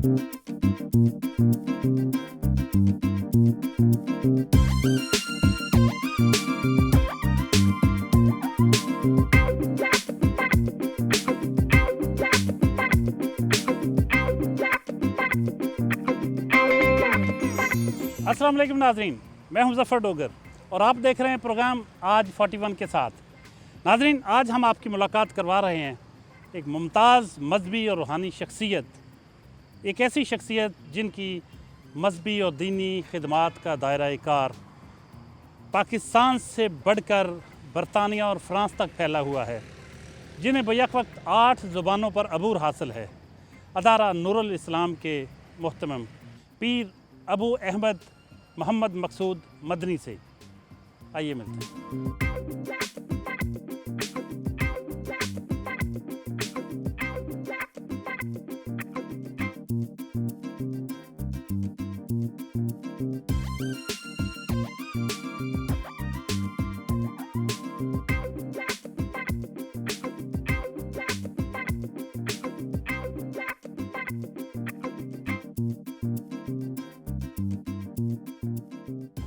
السلام علیکم ناظرین، میں ہوں ظفر ڈوگر اور آپ دیکھ رہے ہیں پروگرام آج 41 کے ساتھ۔ ناظرین، آج ہم آپ کی ملاقات کروا رہے ہیں ایک ممتاز مذہبی اور روحانی شخصیت، ایک ایسی شخصیت جن کی مذہبی اور دینی خدمات کا دائرہ کار پاکستان سے بڑھ کر برطانیہ اور فرانس تک پھیلا ہوا ہے، جنہیں بیک وقت 8 زبانوں پر عبور حاصل ہے۔ ادارہ نور الاسلام کے محتمم پیر ابو احمد محمد مقصود مدنی سے آئیے ملتے ہیں۔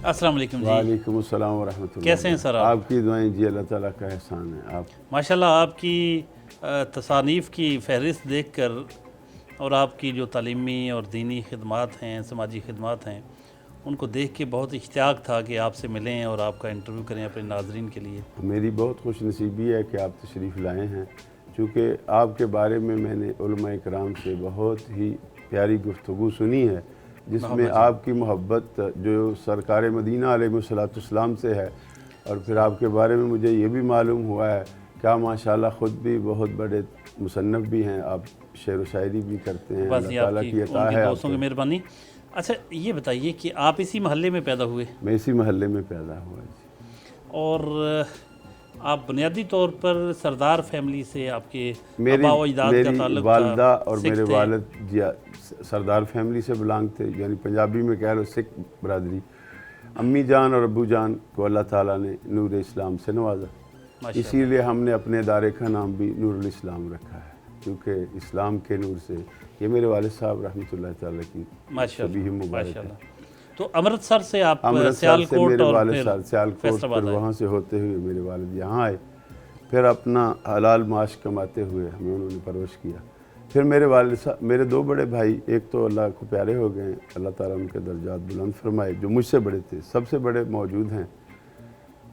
السلام علیکم جی۔ وعلیکم السلام ورحمۃ اللہ۔ کیسے ہیں سر آپ کی دعائیں جی اللہ تعالیٰ کا احسان ہے۔ آپ ماشاءاللہ آپ کی تصانیف کی فہرست دیکھ کر اور آپ کی جو تعلیمی اور دینی خدمات ہیں، سماجی خدمات ہیں، ان کو دیکھ کے بہت اشتیاق تھا کہ آپ سے ملیں اور آپ کا انٹرویو کریں اپنے ناظرین کے لیے۔ میری بہت خوش نصیبی ہے کہ آپ تشریف لائے ہیں، چونکہ آپ کے بارے میں نے علماء کرام سے بہت ہی پیاری گفتگو سنی ہے، جس میں آپ کی محبت جو سرکار مدینہ علیہ السلام سے ہے، اور پھر آپ کے بارے میں مجھے یہ بھی معلوم ہوا ہے کہ آپ ماشاءاللہ خود بھی بہت بڑے مصنف بھی ہیں، آپ شعر و شاعری بھی کرتے ہیں، اللہ تعالیٰ کی عطا ہے۔ دوستوں کی مہربانی۔ اچھا یہ بتائیے کہ آپ اسی محلے میں پیدا ہوئے؟ میں اسی محلے میں پیدا ہوا جی۔ اور آپ بنیادی طور پر سردار فیملی سے آپ کے آبا و اجداد کا تعلق تھا؟ والدہ اور میرے والد جی سردار فیملی سے بلانگ تھے، یعنی پنجابی میں کہہ لو سکھ برادری۔ امی جان اور ابو جان کو اللہ تعالیٰ نے نور اسلام سے نوازا، اسی لیے ہم نے اپنے ادارے کا نام بھی نور الاسلام رکھا ہے، کیونکہ اسلام کے نور سے یہ میرے والد صاحب رحمۃ اللہ تعالیٰ کی شبیہ مبارک ہے۔ تو امرتسر سے آپ سیالکوٹ میرے والد صاحب سیالکوٹ، پھر وہاں سے ہوتے ہوئے میرے والد یہاں آئے، پھر اپنا حلال معاش کماتے ہوئے ہمیں انہوں نے پرورش کیا۔ پھر میرے والد صاحب، میرے 2 بڑے بھائی، ایک تو اللہ کو پیارے ہو گئے، اللہ تعالیٰ ان کے درجات بلند فرمائے، جو مجھ سے بڑے تھے، سب سے بڑے موجود ہیں۔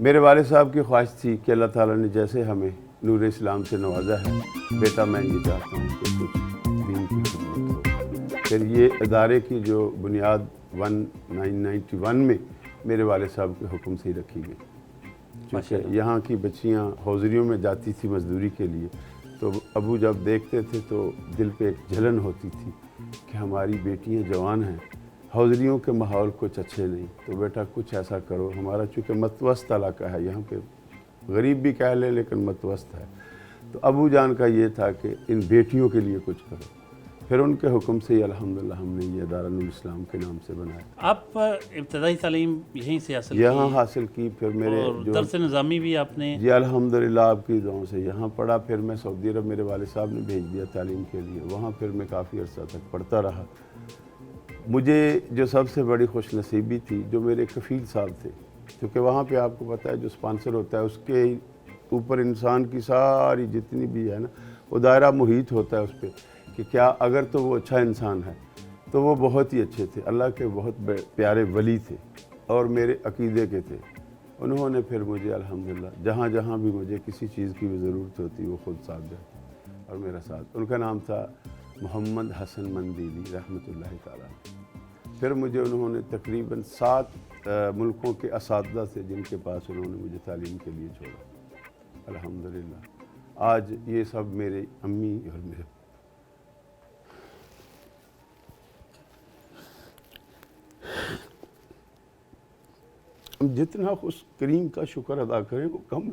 میرے والد صاحب کی خواہش تھی کہ اللہ تعالیٰ نے جیسے ہمیں نور اسلام سے نوازا ہے، بیٹا میں یہ چاہتا ہوں کہ کچھ دین کی خدمت ہو۔ پھر یہ ادارے کی جو بنیاد 1991 میں میرے والد صاحب کے حکم سے ہی رکھی گئی، کیونکہ یہاں کی بچیاں حوضریوں میں جاتی تھی مزدوری کے لیے، تو ابو جب دیکھتے تھے تو دل پہ ایک جلن ہوتی تھی کہ ہماری بیٹیاں جوان ہیں، حوضریوں کے ماحول کچھ اچھے نہیں، تو بیٹا کچھ ایسا کرو۔ ہمارا چونکہ متوسط علاقہ ہے، یہاں پہ غریب بھی کہہ لیں لیکن متوسط ہے، تو ابو جان کا یہ تھا کہ ان بیٹیوں کے لیے کچھ کرو۔ پھر ان کے حکم سے ہی الحمدللہ ہم نے یہ ادارہ نور اسلام کے نام سے بنایا۔ آپ ابتدائی تعلیم یہیں سے حاصل کی؟ یہاں حاصل کی، پھر میرے اور درس نظامی بھی آپ نے؟ جی الحمدللہ آپ کی دعاؤں سے یہاں پڑھا، پھر میں سعودی عرب میرے والد صاحب نے بھیج دیا تعلیم کے لیے، وہاں پھر میں کافی عرصہ تک پڑھتا رہا۔ مجھے جو سب سے بڑی خوش نصیبی تھی، جو میرے کفیل صاحب تھے، کیونکہ وہاں پہ آپ کو پتہ ہے جو اسپانسر ہوتا ہے اس کے اوپر انسان کی ساری جتنی بھی ہے نا وہ دائرہ محیط ہوتا ہے اس پہ، کہ کیا اگر تو وہ اچھا انسان ہے، تو وہ بہت ہی اچھے تھے، اللہ کے بہت پیارے ولی تھے اور میرے عقیدے کے تھے۔ انہوں نے پھر مجھے الحمدللہ جہاں جہاں بھی مجھے کسی چیز کی بھی ضرورت ہوتی وہ خود ساتھ دیتے اور میرا ساتھ۔ ان کا نام تھا محمد حسن مندیلی رحمۃ اللہ تعالیٰ۔ پھر مجھے انہوں نے تقریباً 7 ملکوں کے اساتذہ سے جن کے پاس انہوں نے مجھے تعلیم کے لیے چھوڑا، الحمدللہ۔ آج یہ سب میرے امی اور میرے جتنا اس کریم کا شکر ادا کریں وہ کم ہے،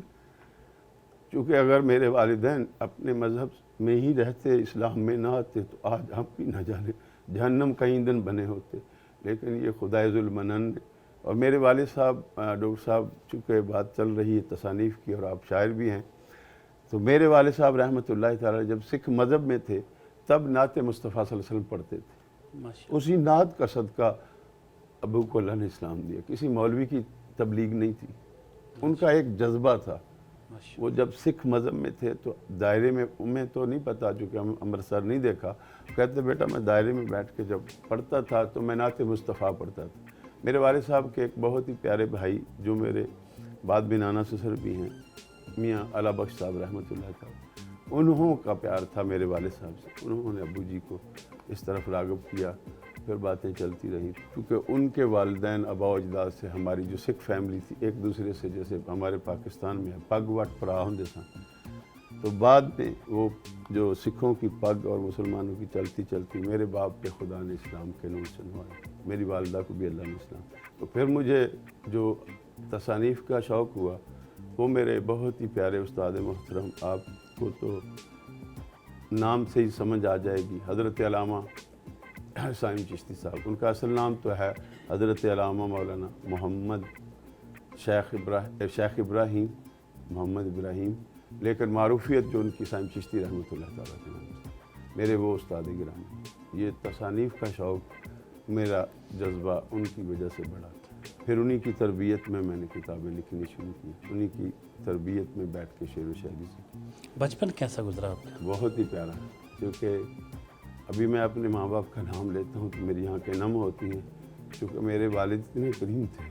چونکہ اگر میرے والدین اپنے مذہب میں ہی رہتے، اسلام میں نہ آتے، تو آج ہم بھی نہ جانے جہنم کا ایندھن بنے ہوتے، لیکن یہ خدائے ذوالمنن نے۔ اور میرے والد صاحب ڈاکٹر صاحب، چونکہ بات چل رہی ہے تصانیف کی اور آپ شاعر بھی ہیں، تو میرے والد صاحب رحمۃ اللہ تعالیٰ جب سکھ مذہب میں تھے تب نعت مصطفیٰ صلی اللہ علیہ وسلم پڑھتے تھے، ماشاء اسی نعت کا صدقہ ابو کو اللہ نے اسلام دیا. کسی مولوی کی تبلیغ نہیں تھی, ان کا ایک جذبہ تھا. وہ جب سکھ مذہب میں تھے تو دائرے میں تو نہیں پتا, چونکہ ہم امرتسر نہیں دیکھا. کہتے بیٹا میں دائرے میں بیٹھ کے جب پڑھتا تھا تو میں نعت مصطفیٰ پڑھتا تھا. میرے والد صاحب کے ایک بہت ہی پیارے بھائی جو میرے بعد بھی نانا سسر بھی ہیں, میاں اللہ بخش صاحب رحمۃ اللہ تعالی, انہوں کا پیار تھا میرے والد صاحب سے. انہوں نے ابو جی کو اس طرف راغب کیا. پھر باتیں چلتی رہیں, کیونکہ ان کے والدین آبا و اجداد سے ہماری جو سکھ فیملی تھی ایک دوسرے سے, جیسے ہمارے پاکستان میں ہے پگ وٹ پرا ہوں جیسا, تو بعد میں وہ جو سکھوں کی پگ اور مسلمانوں کی چلتی چلتی میرے باپ پہ خدا نے اسلام کے نور چنوایا, میری والدہ کو بھی اللہ نے اسلام. تو پھر مجھے جو تصانیف کا شوق ہوا وہ میرے بہت ہی پیارے استاد محترم, آپ کو تو نام سے ہی سمجھ آ جائے گی, حضرت علامہ حسین چشتی صاحب. ان کا اصل نام تو ہے حضرت علامہ مولانا محمد شیخ ابراہیم محمد ابراہیم, لیکن معروفیت جو ان کی حسین چشتی رحمۃ اللہ تعالیٰ کے نام سے. میرے وہ استاد گرامی. یہ تصانیف کا شوق میرا جذبہ ان کی وجہ سے بڑھا. پھر انہی کی تربیت میں نے کتابیں لکھنی شروع کی, انہی کی تربیت میں بیٹھ کے شعر و شاعری سیکھی. بچپن کیسا گزرا آپ کا؟ بہت ہی پیارا, کیونکہ ابھی میں اپنے ماں باپ کا نام لیتا ہوں تو میری آنکھیں نم ہوتی ہیں, کیونکہ میرے والد اتنے کریم تھے.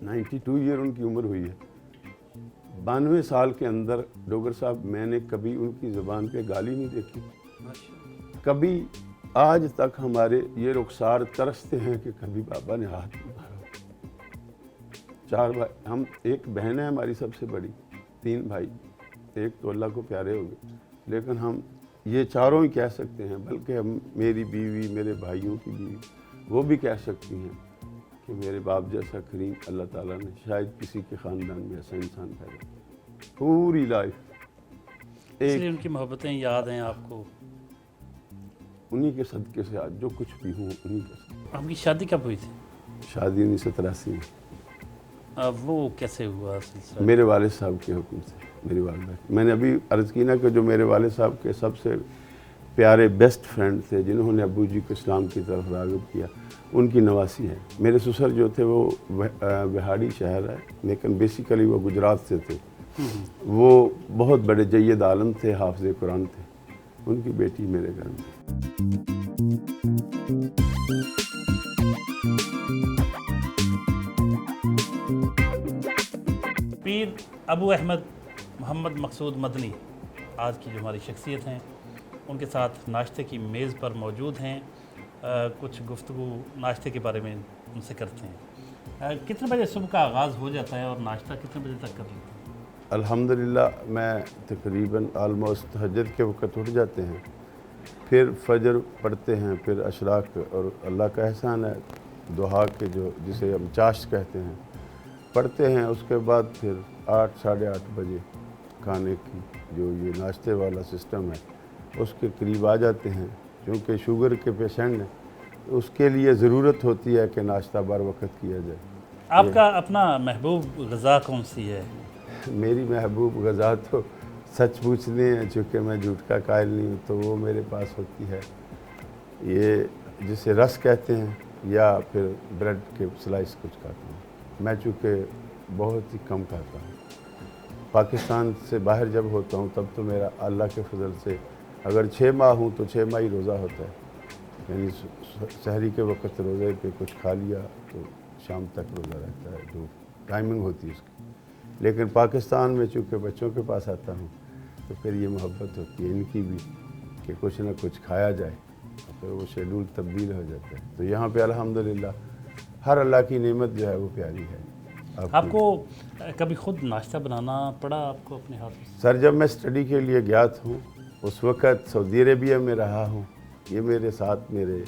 92 ایئر ان کی عمر ہوئی ہے. 92 سال کے اندر ڈوگر صاحب میں نے کبھی ان کی زبان پہ گالی نہیں دیکھی. کبھی آج تک ہمارے یہ رخسار ترستے ہیں کہ کبھی بابا نے ہاتھ نہیں مارا. 4 بھائی ہم, ایک بہن ہے ہماری سب سے بڑی, 3 بھائی, ایک تو اللہ کو پیارے ہو گئے, لیکن ہم یہ چاروں ہی کہہ سکتے ہیں, بلکہ ہم میری بیوی, میرے بھائیوں کی بیوی, وہ بھی کہہ سکتی ہیں کہ میرے باپ جیسا کریم اللہ تعالیٰ نے شاید کسی کے خاندان میں ایسا انسان پیدا کیا. پوری لائف اس لیے ان کی محبتیں یاد ہیں آپ کو. انہی کے صدقے سے آج جو کچھ بھی ہوں انہی کے صدقے. آپ کی شادی کب ہوئی تھی؟ شادی 1983 میں. وہ کیسے ہوا سلسلہ؟ میرے والد صاحب کے حکم سے, میری والدہ. میں نے ابھی عرض کی نا کہ جو میرے والد صاحب کے سب سے پیارے بیسٹ فرینڈ تھے, جنہوں نے ابو جی کو اسلام کی طرف راغب کیا, ان کی نواسی ہے. میرے سسر جو تھے وہ بہاڑی شہر ہے, لیکن بیسیکلی وہ گجرات سے تھے. وہ بہت بڑے جید عالم تھے, حافظ قرآن تھے. ان کی بیٹی میرے گھر میں. پیر ابو احمد محمد مقصود مدنی آج کی جو ہماری شخصیت ہیں, ان کے ساتھ ناشتے کی میز پر موجود ہیں. کچھ گفتگو ناشتے کے بارے میں ان سے کرتے ہیں. کتنے بجے صبح کا آغاز ہو جاتا ہے اور ناشتہ کتنے بجے تک کر لیتے ہیں؟ الحمدللہ میں تقریباً آلموسٹ تہجد کے وقت اٹھ جاتے ہیں, پھر فجر پڑھتے ہیں, پھر اشراق, اور اللہ کا احسان ہے دعا کے جو جسے ہم چاشت کہتے ہیں پڑھتے ہیں. اس کے بعد پھر 8 ساڑھے 8 بجے کھانے کی جو یہ ناشتے والا سسٹم ہے اس کے قریب آ جاتے ہیں. کیونکہ شوگر کے پیشنٹ ہیں, اس کے لیے ضرورت ہوتی ہے کہ ناشتہ بر وقت کیا جائے. آپ کا اپنا محبوب غذا کون سی ہے؟ میری محبوب غذا تو سچ پوچھنے ہیں, چونکہ میں جھوٹ کا قائل نہیں ہوں, تو وہ میرے پاس ہوتی ہے یہ جسے رس کہتے ہیں, یا پھر بریڈ کے سلائس کچھ کھاتا ہوں. میں چونکہ بہت ہی کم کھاتا ہوں. پاکستان سے باہر جب ہوتا ہوں تب تو میرا اللہ کے فضل سے اگر 6 ماہ ہوں تو 6 ماہ ہی روزہ ہوتا ہے. یعنی سحری کے وقت روزے پہ کچھ کھا لیا تو شام تک روزہ رہتا ہے, جو ٹائمنگ ہوتی ہے اس کی. لیکن پاکستان میں چونکہ بچوں کے پاس آتا ہوں تو پھر یہ محبت ہوتی ہے ان کی بھی کہ کچھ نہ کچھ کھایا جائے, اور پھر وہ شیڈول تبدیل ہو جاتا ہے. تو یہاں پہ الحمدللہ ہر اللہ کی نعمت جو ہے وہ پیاری ہے. آپ کو کبھی خود ناشتہ بنانا پڑا آپ کو اپنے ہاتھ سے؟ سر جب میں اسٹڈی کے لیے گیا ہوں اس وقت سعودی عربیہ میں رہا ہوں. یہ میرے ساتھ میرے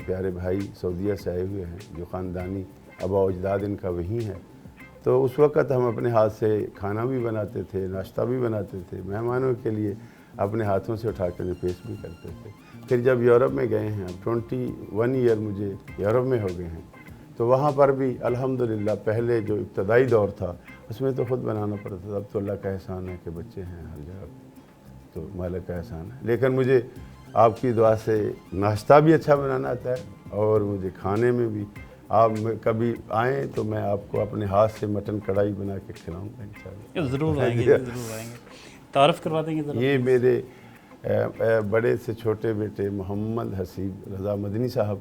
پیارے بھائی سعودیہ سے آئے ہوئے ہیں جو خاندانی آبا و اجداد ان کا وہیں ہے. تو اس وقت ہم اپنے ہاتھ سے کھانا بھی بناتے تھے, ناشتہ بھی بناتے تھے, مہمانوں کے لیے اپنے ہاتھوں سے اٹھا کر پیش بھی کرتے تھے. پھر جب یورپ میں گئے ہیں, اب 21 ایئر مجھے یورپ میں ہو گئے ہیں, تو وہاں پر بھی الحمدللہ پہلے جو ابتدائی دور تھا اس میں تو خود بنانا پڑتا تھا. اب تو اللہ کا احسان ہے کہ بچے ہیں ہر جگہ, تو مالک کا احسان ہے. لیکن مجھے آپ کی دعا سے ناشتہ بھی اچھا بنانا آتا ہے اور مجھے کھانے میں بھی. آپ کبھی آئیں تو میں آپ کو اپنے ہاتھ سے مٹن کڑھائی بنا کے کھلاؤں گا انشاءاللہ. ضرور آئیں گے، ضرور آئیں گے. تعارف کروا دیں گے ذرا. یہ میرے بڑے سے چھوٹے بیٹے محمد حسیب رضا مدنی صاحب،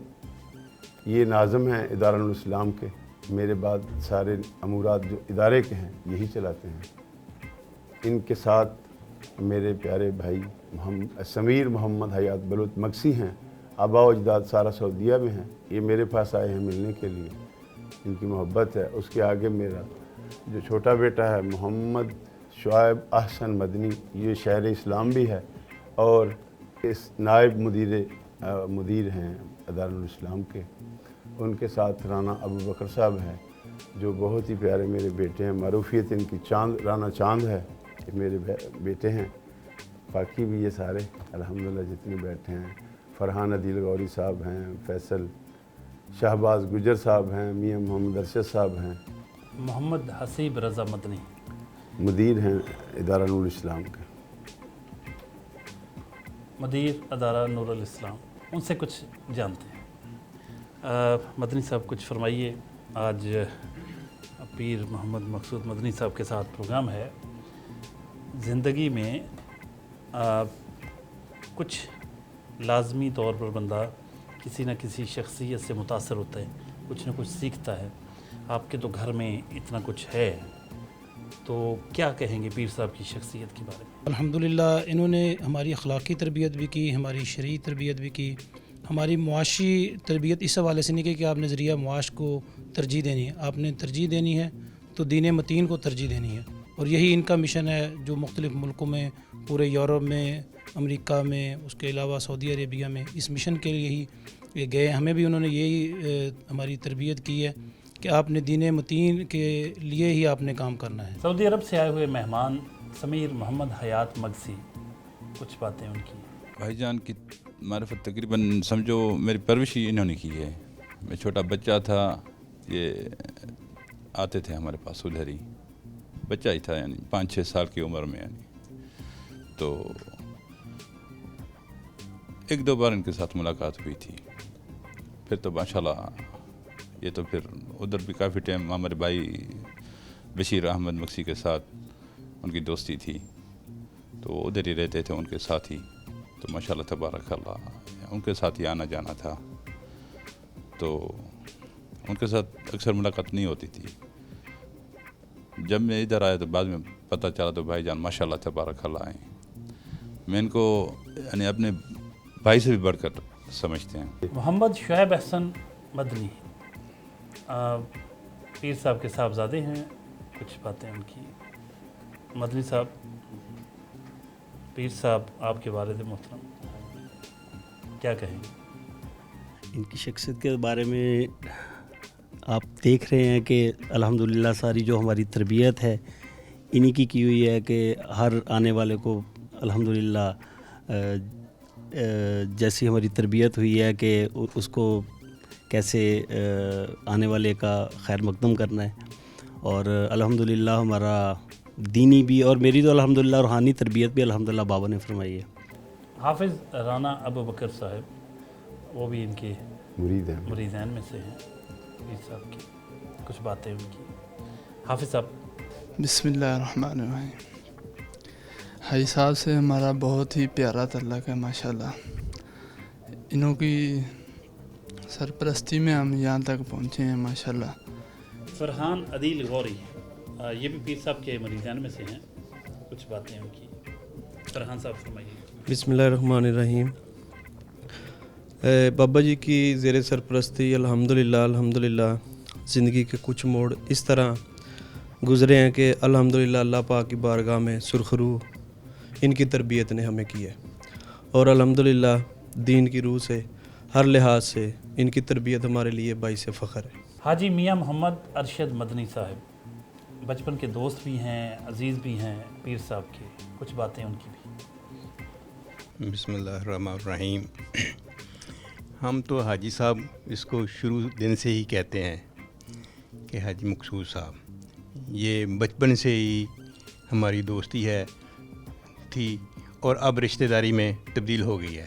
یہ ناظم ہیں ادارہ نور الاسلام کے. میرے بعد سارے امورات جو ادارے کے ہیں یہی چلاتے ہیں. ان کے ساتھ میرے پیارے بھائی سمیر محمد حیات بلوچ مکسی ہیں. آبا و اجداد سارا سعودیہ میں ہیں. یہ میرے پاس آئے ہیں ملنے کے لیے، ان کی محبت ہے. اس کے آگے میرا جو چھوٹا بیٹا ہے محمد شعیب احسن مدنی، یہ شہر اسلام بھی ہے اور اس نائب مدیر ہیں ادارہ نور الاسلام کے. ان کے ساتھ رانا ابو بکر صاحب ہیں جو بہت ہی پیارے میرے بیٹے ہیں. معروفیت ان کی رانا چاند ہے، یہ میرے بیٹے ہیں. باقی بھی یہ سارے الحمدللہ جتنے بیٹھے ہیں، فرحان عدیل غوری صاحب ہیں، فیصل شہباز گجر صاحب ہیں، میاں محمد ارشد صاحب ہیں. محمد حسیب رضا مدنی مدیر ہیں ادارہ نور الاسلام کے. مدیر ادارہ نور الاسلام، ان سے کچھ جانتے ہیں. مدنی صاحب کچھ فرمائیے. آج پیر محمد مقصود مدنی صاحب کے ساتھ پروگرام ہے. زندگی میں کچھ لازمی طور پر بندہ کسی نہ کسی شخصیت سے متاثر ہوتا ہے، کچھ نہ کچھ سیکھتا ہے. آپ کے تو گھر میں اتنا کچھ ہے، تو کیا کہیں گے پیر صاحب کی شخصیت کے بارے میں؟ الحمدللہ انہوں نے ہماری اخلاقی تربیت بھی کی، ہماری شرعی تربیت بھی کی، ہماری معاشی تربیت اس حوالے سے نہیں کی کہ آپ نے ذریعہ معاش کو ترجیح دینی ہے. آپ نے ترجیح دینی ہے تو دین متین کو ترجیح دینی ہے، اور یہی ان کا مشن ہے جو مختلف ملکوں میں، پورے یورپ میں، امریکہ میں، اس کے علاوہ سعودی عربیہ میں اس مشن کے لیے ہی گئے. ہمیں بھی انہوں نے یہی ہماری تربیت کی ہے کہ آپ نے دین متین کے لیے ہی آپ نے کام کرنا ہے. سعودی عرب سے آئے ہوئے مہمان سمیر محمد حیات مگسی، کچھ باتیں ان کی. بھائی جان کی معرفت تقریباً سمجھو میری پرورش ہی انہوں نے کی ہے. میں چھوٹا بچہ تھا، یہ آتے تھے ہمارے پاس ادھر ہی، بچہ ہی تھا یعنی 5-6 سال کی عمر میں. یعنی تو 1-2 بار ان کے ساتھ ملاقات ہوئی تھی. پھر تو ماشاءاللہ یہ تو پھر ادھر بھی کافی ٹائم ہمارے بھائی بشیر احمد مکسی کے ساتھ ان کی دوستی تھی، تو ادھر ہی رہتے تھے ان کے ساتھ ہی. تو ماشاءاللہ تبارک اللہ ان کے ساتھ ہی آنا جانا تھا. تو ان کے ساتھ اکثر ملاقات نہیں ہوتی تھی. جب میں ادھر آیا تو بعد میں پتہ چلا تو بھائی جان ماشاءاللہ تبارک اللہ ہیں. میں ان کو یعنی اپنے بھائی سے بھی بڑھ کر سمجھتے ہیں. محمد شعیب احسن مدنی پیر صاحب کے صاحبزادے ہیں، کچھ باتیں ان کی. مدنی صاحب، پیر صاحب آپ کے والد محترم کیا کہیں گے؟ ان کی شخصیت کے بارے میں آپ دیکھ رہے ہیں کہ الحمدللہ ساری جو ہماری تربیت ہے انہی کی ہوئی ہے کہ ہر آنے والے کو الحمدللہ جیسی ہماری تربیت ہوئی ہے کہ اس کو کیسے آنے والے کا خیر مقدم کرنا ہے. اور الحمدللہ ہمارا دینی بھی اور میری تو الحمدللہ روحانی تربیت بھی الحمدللہ بابا نے فرمائی ہے. حافظ رانا ابو بکر صاحب، وہ بھی ان کے مریدین میں سے ہیں. پیر صاحب کی کچھ باتیں ان کی. حافظ صاحب. بسم اللہ الرحمن الرحیم. حاجی صاحب سے ہمارا بہت ہی پیارا تعلق ہے ماشاءاللہ. انہوں کی سرپرستی میں ہم یہاں تک پہنچے ہیں ماشاءاللہ. فرحان عدیل غوری، یہ بھی پیر صاحب کے مریدان میں سے ہیں. کچھ باتیں ان کی. فرحان صاحب فرمائیے. بسم اللہ الرحمن الرحیم. بابا جی کی زیر سرپرستی الحمدللہ زندگی کے کچھ موڑ اس طرح گزرے ہیں کہ الحمدللہ اللہ پاک کی بارگاہ میں سرخرو ان کی تربیت نے ہمیں کی ہے، اور الحمدللہ دین کی روح سے ہر لحاظ سے ان کی تربیت ہمارے لیے باعث فخر ہے. حاجی میاں محمد ارشد مدنی صاحب بچپن کے دوست بھی ہیں، عزیز بھی ہیں پیر صاحب کے. کچھ باتیں ان کی بھی. بسم اللہ الرحمن الرحیم. ہم تو حاجی صاحب اس کو شروع دن سے ہی کہتے ہیں کہ حاجی مقصود صاحب، یہ بچپن سے ہی ہماری دوستی تھی اور اب رشتہ داری میں تبدیل ہو گئی ہے.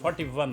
41,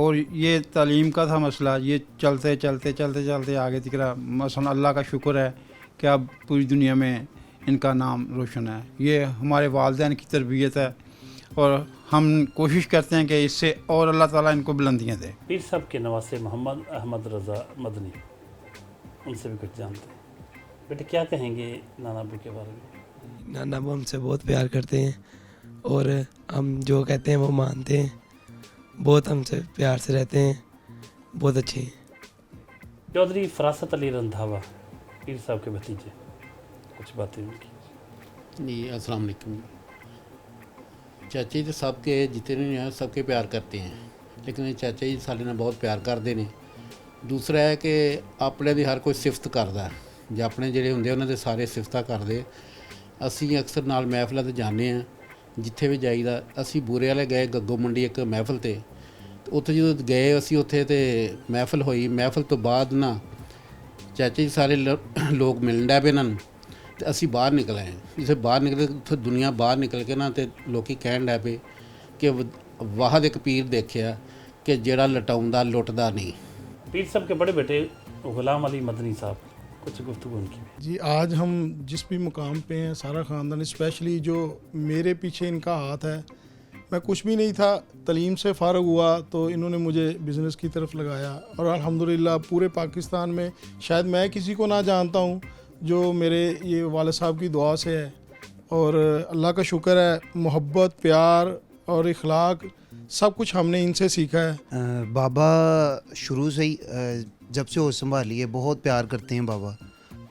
اور یہ تعلیم کا تھا مسئلہ، یہ چلتے چلتے چلتے چلتے آگے تک رہا۔ مثلا اللہ کا شکر ہے کہ اب پوری دنیا میں ان کا نام روشن ہے۔ یہ ہمارے والدین کی تربیت ہے اور ہم کوشش کرتے ہیں کہ اس سے اور اللہ تعالیٰ ان کو بلندیاں دے۔ پیر صاحب کے نواسے محمد احمد رضا مدنی، ان سے بھی کچھ جانتے ہیں۔ بیٹے کیا کہیں گے نانا ابو کے بارے میں؟ نانا ابو ہم سے بہت پیار کرتے ہیں اور ہم جو کہتے ہیں وہ مانتے ہیں، بہت ہم سے پیار سے رہتے ہیں، بہت اچھے ہیں۔ چودھری فراست علی رندھاوا، پیر صاحب کے بھتیجے، کچھ باتیں ان کی۔ جی السلام علیکم۔ چاچا جی سب کے جتنے ہیں سب کے پیار کرتے ہیں، لیکن چاچا جی سارے ਨਾਲ ਬਹੁਤ ਪਿਆਰ ਕਰਦੇ ਨੇ। ਦੂਸਰਾ ਹੈ ਕਿ ਆਪਣੇ ਦੀ ਹਰ ਕੋਈ ਸਿਫਤ ਕਰਦਾ, ਜਾਂ ਆਪਣੇ ਜਿਹੜੇ ਹੁੰਦੇ ਉਹਨਾਂ ਦੇ ਸਾਰੇ ਸਿਫਤਾਂ ਕਰਦੇ। ਅਸੀਂ ਅਕਸਰ ਨਾਲ ਮਹਿਫਲਾਂ 'ਤੇ ਜਾਂਦੇ ਹਾਂ, ਜਿੱਥੇ ਵੀ ਜਾਈਦਾ। ਅਸੀਂ ਬੂਰੇ ਵਾਲੇ ਗਏ ਗੱਗੋ ਮੰਡੀ ਇੱਕ ਮਹਿਫਲ 'ਤੇ, ਉੱਥੇ ਜਦੋਂ ਗਏ ਅਸੀਂ ਉੱਥੇ ਤੇ ਮਹਿਫਲ ਹੋਈ। ਮਹਿਫਲ ਤੋਂ ਬਾਅਦ ਨਾ ਚਾਚਾ ਜੀ ਸਾਰੇ ਲੋਕ ਮਿਲਣ ਡੈ ਪਏ ਇਹਨਾਂ ਨੂੰ, ਤੇ ਅਸੀਂ ਬਾਹਰ ਨਿਕਲ ਆਏ। ਜਿੱਥੇ ਬਾਹਰ ਨਿਕਲੇ ਉੱਥੇ ਦੁਨੀਆ ਬਾਹਰ ਨਿਕਲ ਕੇ ਨਾ ਤੇ ਲੋਕੀ ਕਹਿਣ ਡੈ ਪਏ ਕਿ ਵਾਹਦ ਇੱਕ ਪੀਰ ਦੇਖਿਆ کہ جڑا لٹاؤندا لٹدا نہیں۔ پیر صاحب کے بڑے بیٹے غلام علی مدنی صاحب، کچھ گفتگو ان کی۔ جی آج ہم جس بھی مقام پہ ہیں سارا خاندان، اسپیشلی جو میرے پیچھے ان کا ہاتھ ہے، میں کچھ بھی نہیں تھا، تعلیم سے فارغ ہوا تو انہوں نے مجھے بزنس کی طرف لگایا، اور الحمدللہ پورے پاکستان میں شاید میں کسی کو نہ جانتا ہوں جو میرے یہ والد صاحب کی دعا سے ہے، اور اللہ کا شکر ہے محبت، پیار اور اخلاق سب کچھ ہم نے ان سے سیکھا ہے۔ بابا شروع سے ہی جب سے ہوش سنبھالی ہے بہت پیار کرتے ہیں بابا،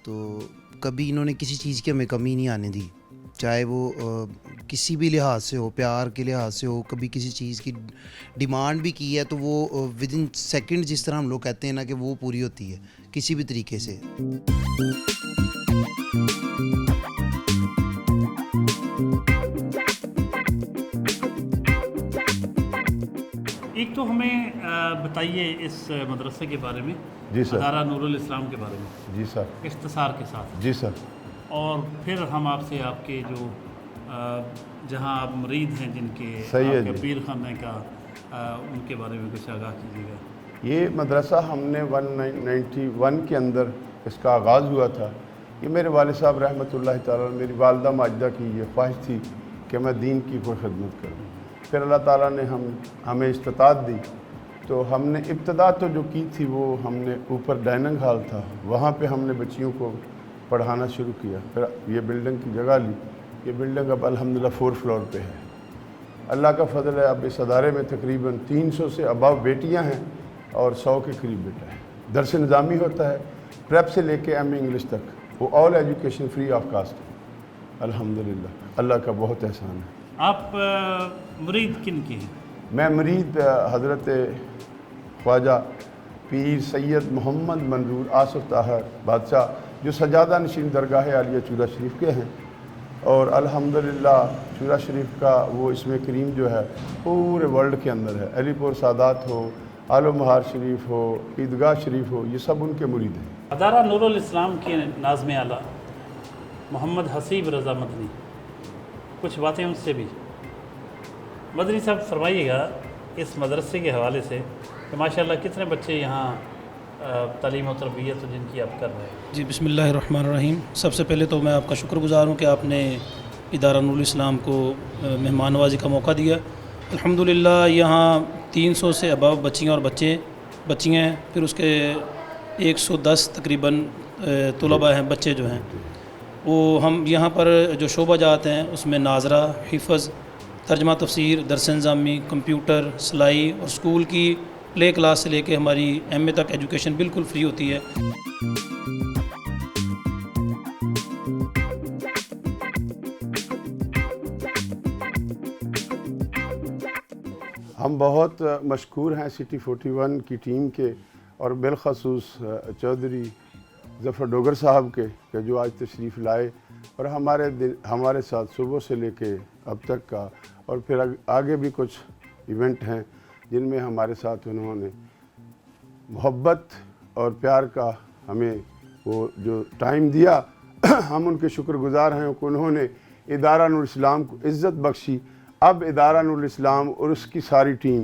تو کبھی انہوں نے کسی چیز کی ہمیں کمی نہیں آنے دی، چاہے وہ کسی بھی لحاظ سے ہو، پیار کے لحاظ سے ہو، کبھی کسی چیز کی ڈیمانڈ بھی کی ہے تو وہ ود ان سیکنڈ، جس طرح ہم لوگ کہتے ہیں نا کہ وہ پوری ہوتی ہے کسی بھی طریقے سے۔ ایک تو ہمیں بتائیے اس مدرسے کے بارے میں، جی سر، ادارہ نور الاسلام کے بارے میں، جی سر، اختصار کے ساتھ۔ جی سر۔ اور پھر ہم آپ سے آپ کے جو جہاں آپ مرید ہیں جن کے صحیح آپ کے پیر خانہ کا، ان کے بارے میں کچھ آگاہ کیجیے گا۔ یہ مدرسہ ہم نے 1991 کے اندر اس کا آغاز ہوا تھا۔ یہ میرے والد صاحب رحمۃ اللہ تعالیٰ، میری والدہ ماجدہ کی یہ خواہش تھی کہ میں دین کی کوئی خدمت کروں۔ پھر اللہ تعالیٰ نے ہمیں استطاعت دی، تو ہم نے ابتدا تو جو کی تھی وہ ہم نے اوپر ڈائننگ ہال تھا، وہاں پہ ہم نے بچیوں کو پڑھانا شروع کیا۔ پھر یہ بلڈنگ کی جگہ لی، یہ بلڈنگ اب الحمدللہ 4 فلور پہ ہے۔ اللہ کا فضل ہے، اب اس ادارے میں تقریباً 300 سے اباؤ بیٹیاں ہیں اور 100 کے قریب بیٹا ہے۔ درس نظامی ہوتا ہے، پریپ سے لے کے ایم اے انگلش تک، وہ آل ایجوکیشن فری آف کاسٹ ہے الحمدللہ۔ اللہ کا بہت احسان ہے۔ آپ مرید کن کی ہیں؟ میں مرید حضرت خواجہ پیر سید محمد منظور آصف طاہر بادشاہ، جو سجادہ نشین درگاہ عالیہ چورا شریف کے ہیں، اور الحمدللہ چورا شریف کا وہ اسم کریم جو ہے پورے ورلڈ کے اندر ہے۔ علی پور سادات ہو، آل و مہار شریف ہو، عیدگاہ شریف ہو، یہ سب ان کے مرید ہیں۔ ادارہ نور الاسلام کے ناظم اعلیٰ محمد حسیب رضا مدنی، کچھ باتیں ان سے بھی۔ مدنی صاحب فرمائیے گا اس مدرسے کے حوالے سے کہ ماشاءاللہ کتنے بچے یہاں تعلیم و تربیت جن کی آپ کر رہے ہیں؟ جی بسم اللہ الرحمن الرحیم۔ سب سے پہلے تو میں آپ کا شکر گزار ہوں کہ آپ نے ادارہ نور الاسلام کو مہمان نوازی کا موقع دیا۔ الحمدللہ یہاں 300 سے ابو بچیاں اور بچیاں ہیں، پھر اس کے 110 تقریباً طلباء ہیں، بچے جو ہیں وہ ہم یہاں پر جو شعبہ جات ہیں اس میں ناظرہ، حفظ، ترجمہ تفسیر، درس نظامی، کمپیوٹر، سلائی، اور اسکول کی پلے کلاس سے لے کے ہماری ایم اے تک ایجوکیشن بالکل فری ہوتی ہے۔ ہم بہت مشکور ہیں سٹی 41 کی ٹیم کے، اور بالخصوص چودھری ظفر ڈوگر صاحب کے، کہ جو آج تشریف لائے اور ہمارے ساتھ صبح سے لے کے اب تک کا، اور پھر آگے بھی کچھ ایونٹ ہیں جن میں ہمارے ساتھ انہوں نے محبت اور پیار کا ہمیں وہ جو ٹائم دیا، ہم ان کے شکر گزار ہیں کہ انہوں نے ادارہ نور الاسلام کو عزت بخشی۔ اب ادارہ نور الاسلام اور اس کی ساری ٹیم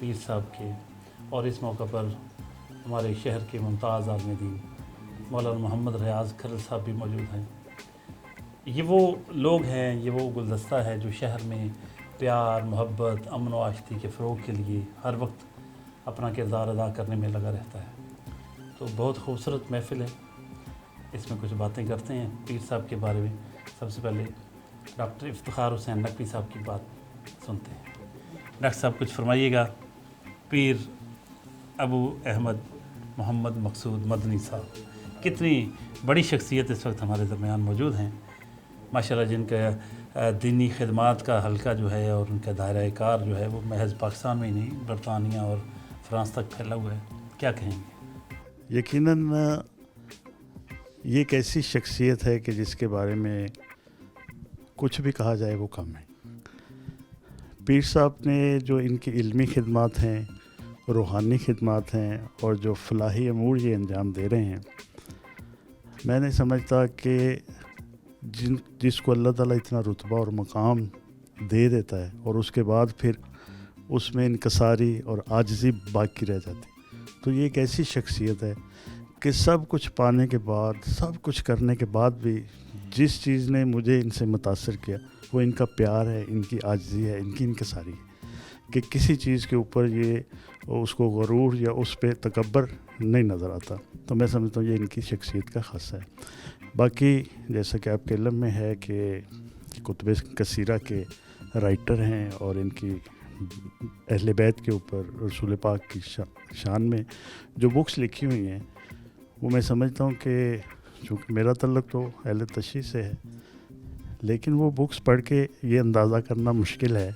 پیر صاحب کے، اور اس موقع پر ہمارے شہر کے ممتاز عالم دین مولانا محمد ریاض کھرل صاحب بھی موجود ہیں۔ یہ وہ لوگ ہیں، یہ وہ گلدستہ ہے جو شہر میں پیار، محبت، امن و آشتی کے فروغ کے لیے ہر وقت اپنا کردار ادا کرنے میں لگا رہتا ہے۔ تو بہت خوبصورت محفل ہے، اس میں کچھ باتیں کرتے ہیں پیر صاحب کے بارے میں۔ سب سے پہلے ڈاکٹر افتخار حسین نقوی صاحب کی بات سنتے ہیں۔ ڈاکٹر صاحب کچھ فرمائیے گا، پیر ابو احمد محمد مقصود مدنی صاحب، کتنی بڑی شخصیت اس وقت ہمارے درمیان موجود ہیں ماشاءاللہ، جن کا دینی خدمات کا حلقہ جو ہے اور ان کا دائرہ کار جو ہے وہ محض پاکستان میں ہی نہیں، برطانیہ اور فرانس تک پھیلا ہوا ہے، کیا کہیں گے؟ یقیناً یہ ایک ایسی شخصیت ہے کہ جس کے بارے میں کچھ بھی کہا جائے وہ کم ہے۔ پیر صاحب نے جو ان کی علمی خدمات ہیں، روحانی خدمات ہیں، اور جو فلاحی امور یہ انجام دے رہے ہیں، میں نہیں سمجھتا کہ جس کو اللہ تعالیٰ اتنا رتبہ اور مقام دے دیتا ہے اور اس کے بعد پھر اس میں انکساری اور عاجزی باقی رہ جاتی، تو یہ ایک ایسی شخصیت ہے کہ سب کچھ پانے کے بعد، سب کچھ کرنے کے بعد بھی جس چیز نے مجھے ان سے متاثر کیا وہ ان کا پیار ہے، ان کی عاجزی ہے، ان کی انکساری ہے، کہ کسی چیز کے اوپر یہ اس کو غرور یا اس پہ تکبر نہیں نظر آتا۔ تو میں سمجھتا ہوں یہ ان کی شخصیت کا خاصہ ہے۔ باقی جیسا کہ آپ کے علم میں ہے کہ کتب کثیرہ کے رائٹر ہیں، اور ان کی اہل بیت کے اوپر رسول پاک کی شان میں جو بکس لکھی ہوئی ہیں، وہ میں سمجھتا ہوں کہ چونکہ میرا تعلق تو اہل تشیع سے ہے، لیکن وہ بکس پڑھ کے یہ اندازہ کرنا مشکل ہے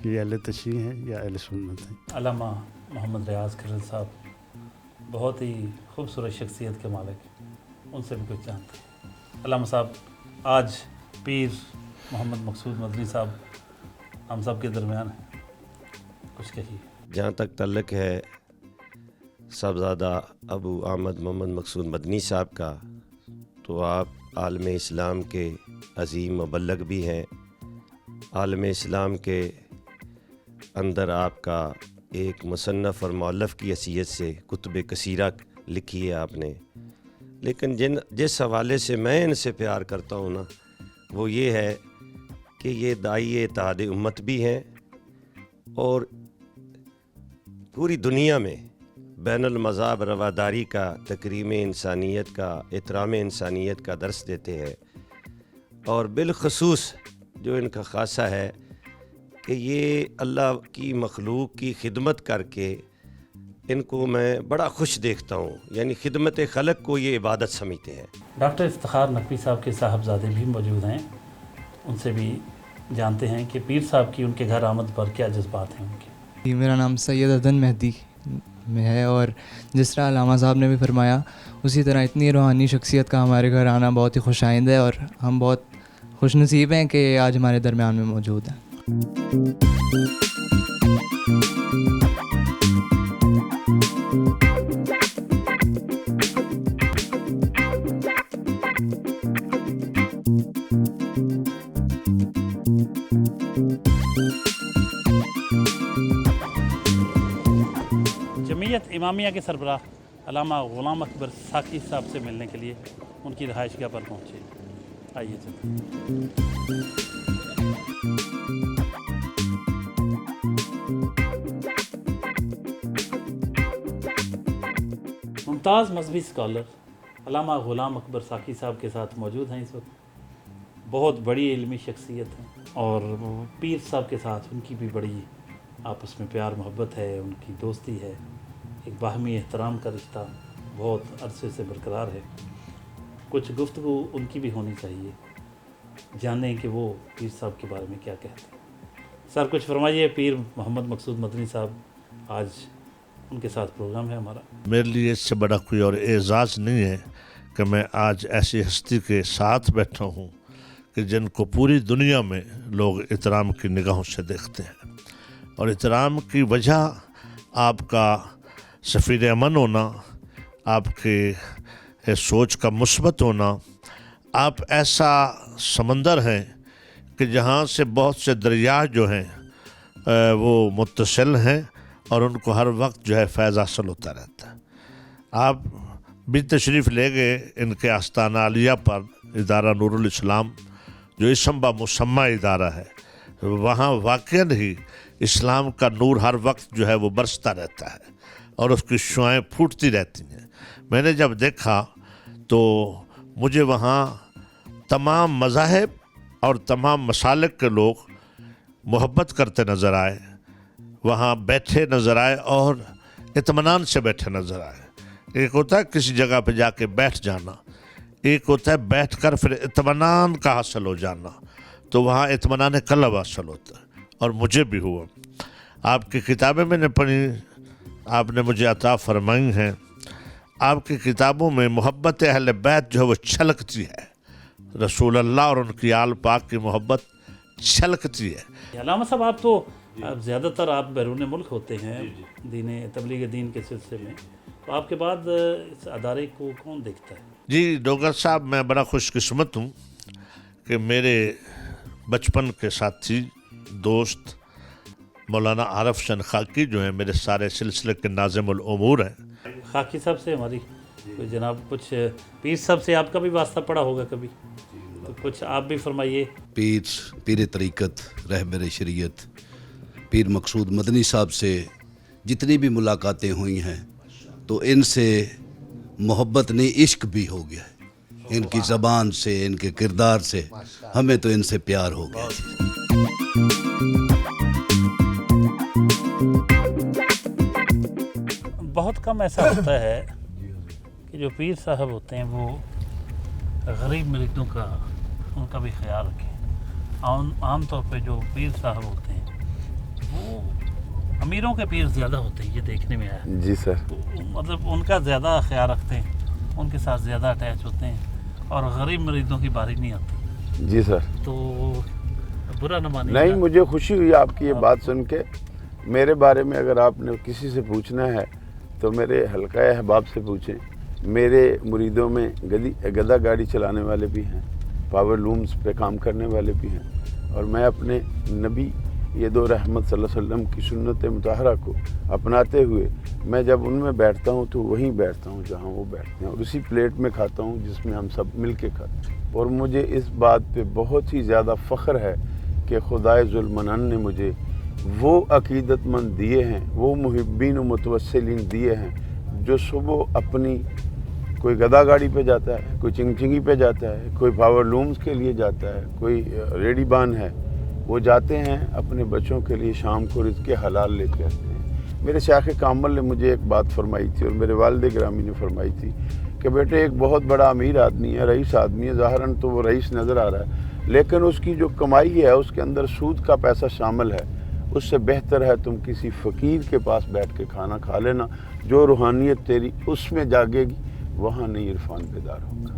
کہ یہ اہل تشیع ہیں یا اہل سنت ہیں۔ علامہ محمد ریاض کھرل صاحب بہت ہی خوبصورت شخصیت کے مالک ہیں، ان سے بھی کچھ جانتے ہیں۔ علامہ صاحب، آج پیر محمد مقصود مدنی صاحب ہم سب کے درمیان ہیں، کچھ کہیے۔ جہاں تک تعلق ہے صاحبزادہ ابو احمد محمد مقصود مدنی صاحب کا، تو آپ عالم اسلام کے عظیم مبلغ بھی ہیں۔ عالم اسلام کے اندر آپ کا ایک مصنف اور مؤلف کی حیثیت سے کتب کثیرہ لکھی ہے آپ نے، لیکن جس حوالے سے میں ان سے پیار کرتا ہوں نا، وہ یہ ہے کہ یہ داعی اتحاد امت بھی ہیں، اور پوری دنیا میں بین المذاہب رواداری کا، تکریم انسانیت کا، احترام انسانیت کا درس دیتے ہیں، اور بالخصوص جو ان کا خاصہ ہے کہ یہ اللہ کی مخلوق کی خدمت کر کے ان کو میں بڑا خوش دیکھتا ہوں، یعنی خدمت خلق کو یہ عبادت سمجھتے ہیں۔ ڈاکٹر افتخار نقوی صاحب کے صاحبزادے بھی موجود ہیں، ان سے بھی جانتے ہیں کہ پیر صاحب کی ان کے گھر آمد پر کیا جذبات ہیں ان کے۔ میرا نام سید عدن مہدی میں ہے، اور جس طرح علامہ صاحب نے بھی فرمایا اسی طرح اتنی روحانی شخصیت کا ہمارے گھر آنا بہت ہی خوش آئند ہے، اور ہم بہت خوش نصیب ہیں کہ آج ہمارے درمیان میں موجود ہیں۔ جمعیت امامیہ کے سربراہ علامہ غلام اکبر ساقی صاحب سے ملنے کے لیے ان کی رہائش گاہ پر پہنچے، آئیے ممتاز مذہبی اسکالر علامہ غلام اکبر ساقی صاحب کے ساتھ موجود ہیں اس وقت، بہت بڑی علمی شخصیت ہیں، اور پیر صاحب کے ساتھ ان کی بھی بڑی آپس میں پیار محبت ہے، ان کی دوستی ہے، ایک باہمی احترام کا رشتہ بہت عرصے سے برقرار ہے۔ کچھ گفتگو ان کی بھی ہونی چاہیے، جانیں کہ وہ پیر صاحب کے بارے میں کیا کہتے ہیں۔ سر کچھ فرمائیے، پیر محمد مقصود مدنی صاحب، آج ان کے ساتھ پروگرام ہے ہمارا۔ میرے لیے اس سے بڑا کوئی اور اعزاز نہیں ہے کہ میں آج ایسی ہستی کے ساتھ بیٹھا ہوں کہ جن کو پوری دنیا میں لوگ احترام کی نگاہوں سے دیکھتے ہیں، اور احترام کی وجہ آپ کا سفیر امن ہونا، آپ کے سوچ کا مثبت ہونا، آپ ایسا سمندر ہیں کہ جہاں سے بہت سے دریا جو ہیں وہ متصل ہیں، اور ان کو ہر وقت جو ہے فیض حاصل ہوتا رہتا ہے. آپ بھی تشریف لے گئے ان کے آستانہ عالیہ پر، ادارہ نور الاسلام جو اسم با مسمہ ادارہ ہے، وہاں واقعاً ہی اسلام کا نور ہر وقت جو ہے وہ برستا رہتا ہے اور اس کی شعائیں پھوٹتی رہتی ہیں. میں نے جب دیکھا تو مجھے وہاں تمام مذاہب اور تمام مسالک کے لوگ محبت کرتے نظر آئے، وہاں بیٹھے نظر آئے اور اطمینان سے بیٹھے نظر آئے. ایک ہوتا ہے کسی جگہ پہ جا کے بیٹھ جانا، ایک ہوتا ہے بیٹھ کر پھر اطمینان کا حاصل ہو جانا. تو وہاں اطمینان قلب حاصل ہوتا ہے اور مجھے بھی ہوا. آپ کی کتابیں میں نے پڑھی، آپ نے مجھے عطا فرمائی ہیں. آپ کی کتابوں میں محبت اہل بیت جو ہے وہ چھلکتی ہے، رسول اللہ اور ان کی آل پاک کی محبت چھلکتی ہے. علامہ صاحب آپ تو زیادہ تر آپ بیرون ملک ہوتے ہیں دین تبلیغ دین کے سلسلے میں، تو آپ کے بعد اس ادارے کو کون دیکھتا ہے؟ جی ڈوگر صاحب، میں بڑا خوش قسمت ہوں کہ میرے بچپن کے ساتھی دوست مولانا عارف شن خاکی جو ہیں میرے سارے سلسلے کے ناظم الامور ہیں. خاکی صاحب سے ہماری جناب کچھ پیر صاحب سے آپ کا بھی واسطہ پڑا ہوگا کبھی، تو کچھ آپ بھی فرمائیے. پیر طریقت رہبر شریعت پیر مقصود مدنی صاحب سے جتنی بھی ملاقاتیں ہوئی ہیں تو ان سے محبت نہیں عشق بھی ہو گیا ہے. ان کی زبان سے، ان کے کردار سے ہمیں تو ان سے پیار ہو گیا. بہت کم ایسا ہوتا ہے کہ جو پیر صاحب ہوتے ہیں وہ غریب مریدوں کا ان کا بھی خیال رکھیں. عام طور پہ جو پیر صاحب ہوتے ہیں وہ امیروں کے پیر زیادہ ہوتے ہیں، یہ دیکھنے میں آیا. جی سر. مطلب ان کا زیادہ خیال رکھتے ہیں، ان کے ساتھ زیادہ اٹیچ ہوتے ہیں اور غریب مریدوں کی باری نہیں آتی. جی سر. تو برا نہ مانیے. نہیں، مجھے خوشی ہوئی آپ کی یہ بات سن کے. میرے بارے میں اگر آپ نے کسی سے پوچھنا ہے تو میرے حلقہ احباب سے پوچھیں. میرے مریدوں میں گدا گاڑی چلانے والے بھی ہیں، پاور لومز پہ کام کرنے والے بھی ہیں، اور میں اپنے نبی یہ دو رحمت صلی اللہ علیہ وسلم کی سنت مطہرہ کو اپناتے ہوئے میں جب ان میں بیٹھتا ہوں تو وہیں بیٹھتا ہوں جہاں وہ بیٹھتے ہیں، اور اسی پلیٹ میں کھاتا ہوں جس میں ہم سب مل کے کھاتے ہیں. اور مجھے اس بات پہ بہت ہی زیادہ فخر ہے کہ خدائے ذوالمنان نے مجھے وہ عقیدت مند دیے ہیں، وہ محبین و متوسلین دیے ہیں جو صبح اپنی کوئی گدا گاڑی پہ جاتا ہے، کوئی چنگی پہ جاتا ہے، کوئی پاور لومز کے لیے جاتا ہے، کوئی ریڈی بان ہے، وہ جاتے ہیں اپنے بچوں کے لیے شام کو رزق حلال لے کے آتے ہیں. میرے شیخ کامل نے مجھے ایک بات فرمائی تھی اور میرے والد گرامی نے فرمائی تھی کہ بیٹے ایک بہت بڑا امیر آدمی ہے، رئیس آدمی ہے، ظاہراً تو وہ رئیس نظر آ رہا ہے، لیکن اس کی جو کمائی ہے اس کے اندر سود کا پیسہ شامل ہے. اس سے بہتر ہے تم کسی فقیر کے پاس بیٹھ کے کھانا کھا لینا، جو روحانیت تیری اس میں جاگے گی وہاں نہیں عرفان بیدار ہوگا.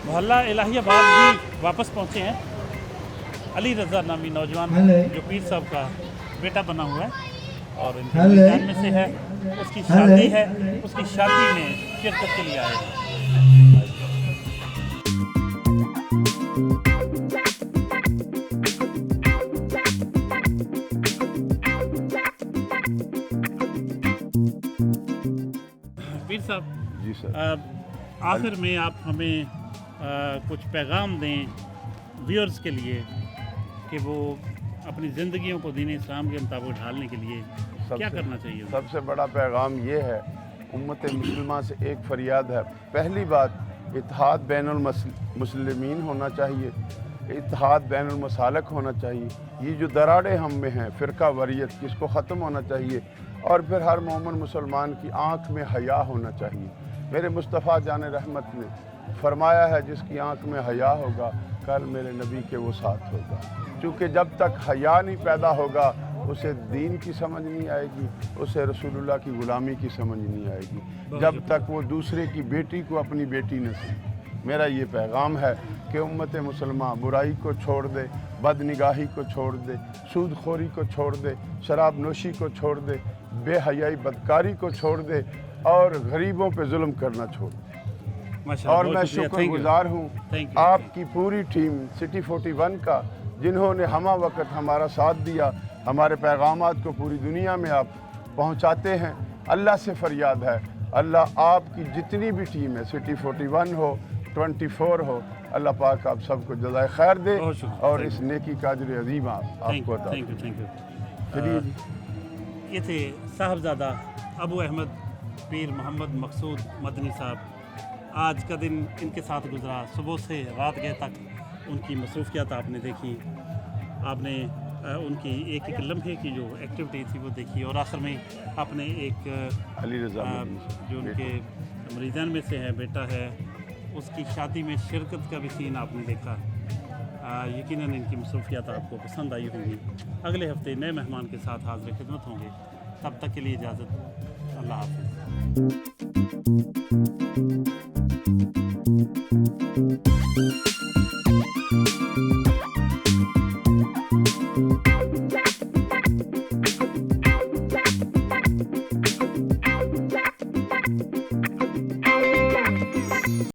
محلہ الہی آباد بھی واپس پہنچے ہیں. علی رضا نامی نوجوان جو پیر صاحب کا بیٹا بنا ہوا ہے اور ان کے خاندان میں سے ہے، اس کی شادی ہے، اس کی شادی میں شرکت کے لیے آئے ہیں. پیر صاحب جی سر، آخر میں آپ ہمیں کچھ پیغام دیں ویورز کے لیے کہ وہ اپنی زندگیوں کو دین اسلام کے مطابق ڈھالنے کے لیے کیا کرنا چاہیے؟ سب سے بڑا پیغام یہ ہے، امت مسلمہ سے ایک فریاد ہے. پہلی بات اتحاد بین المسلمین ہونا چاہیے، اتحاد بین المسالک ہونا چاہیے. یہ جو دراڑیں ہم میں ہیں فرقہ واریت، اس کو ختم ہونا چاہیے. اور پھر ہر مومن مسلمان کی آنکھ میں حیا ہونا چاہیے. میرے مصطفیٰ جان رحمت نے فرمایا ہے جس کی آنکھ میں حیا ہوگا کل میرے نبی کے وہ ساتھ ہوگا. کیونکہ جب تک حیا نہیں پیدا ہوگا اسے دین کی سمجھ نہیں آئے گی، اسے رسول اللہ کی غلامی کی سمجھ نہیں آئے گی، جب تک وہ دوسرے کی بیٹی کو اپنی بیٹی نہ سمجھے. میرا یہ پیغام ہے کہ امت مسلمہ برائی کو چھوڑ دے، بد نگاہی کو چھوڑ دے، سود خوری کو چھوڑ دے، شراب نوشی کو چھوڑ دے، بے حیائی بدکاری کو چھوڑ دے اور غریبوں پہ ظلم کرنا چھوڑ دے. اور میں شکر گزار ہوں آپ کی پوری ٹیم سٹی 41 کا جنہوں نے ہمہ وقت ہمارا ساتھ دیا. ہمارے پیغامات کو پوری دنیا میں آپ پہنچاتے ہیں. اللہ سے فریاد ہے، اللہ آپ کی جتنی بھی ٹیم ہے، سٹی 41 ہو، 24 ہو، اللہ پاک آپ سب کو جزائے خیر دے اور اس نیکی کا اجر عظیم آپ کو عطا فرمائے. یہ تھے صاحبزادہ ابو احمد پیر محمد مقصود مدنی صاحب. آج کا دن ان کے ساتھ گزرا، صبح سے رات گئے تک ان کی مصروفیات آپ نے دیکھی، آپ نے ان کی ایک ایک لمحے کی جو ایکٹیویٹی تھی وہ دیکھی، اور آخر میں آپ نے ایک علی رضا جو ان کے مریدان میں سے ہے بیٹا ہے، اس کی شادی میں شرکت کا بھی سین آپ نے دیکھا. یقیناً ان کی مصروفیات آپ کو پسند آئی ہوں گی. اگلے ہفتے نئے مہمان کے ساتھ حاضر خدمت ہوں گے. تب تک کے لیے اجازت. اللہ حافظ.